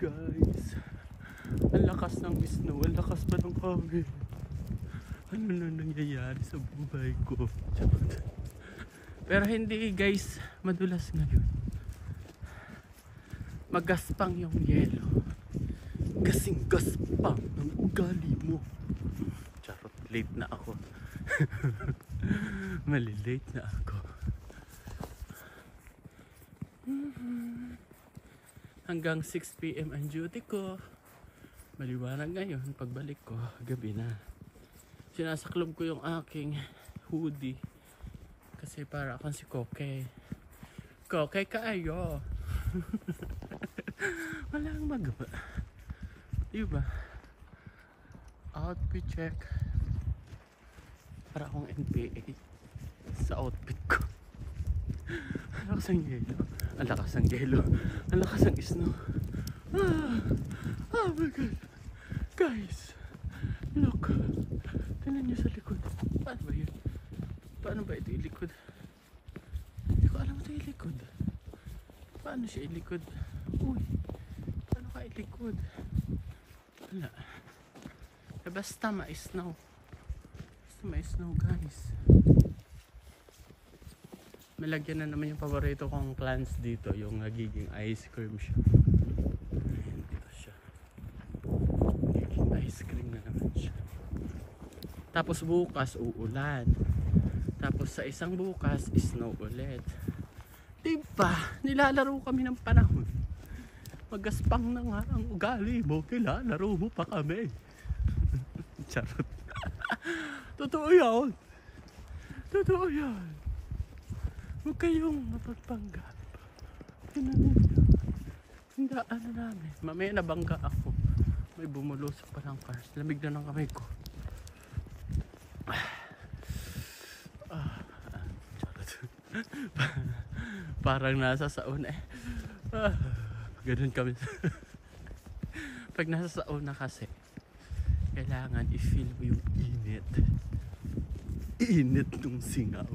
guys, ang lakas ng snow, ang lakas pa ng hangin. Ano na nangyayari sa buhay ko? Pero hindi guys, madulas ngayon. Magaspang yung yelo. Kasing gaspang ng ugali mo. Charot, late na ako. Malilate na ako. Hanggang 6 PM ang duty ko. Maliwanag ngayon, pagbalik ko, gabi na. Sinasaklob ko yung aking hoodie. Kasi para akong si Koke. Koke kaayo. Walang magawa. Diba? Outfit check. Para akong NPA sa outfit ko. Ang lakas ng yelo. Ang lakas ng yelo. Ang lakas ng snow. Oh my God. Guys, look. Tingnan nyo sa likod. Paano ba yun? Paano ba ito ilikod? Hindi ko alam ito ilikod. Paano siya ilikod? Uy, paano ka ilikod? Wala. Eh basta ma-snow. Basta ma-snow guys. Malagyan na naman yung paborito kong plants dito. Yung nagiging ice cream siya. Ayan, dito siya. Nagiging ice cream na naman siya. Tapos bukas uulan. Tapos sa isang bukas snow ulit. Diba? Nilalaro kami ng panahon. Magaspang na nga ang ugali mo. Nilalaro mo pa kami. Charot. Totoo yan. Totoo yan. Huwag kayong mapagpanggap. Hindi ano namin. Mamaya nabangga ako. May bumulusok pa ng cars. Lamig na ng kamay ko. Parang nasa sauna eh. Ganun kami. Pag nasa sauna kasi, kailangan i-feel mo yung init. Init ng singaw.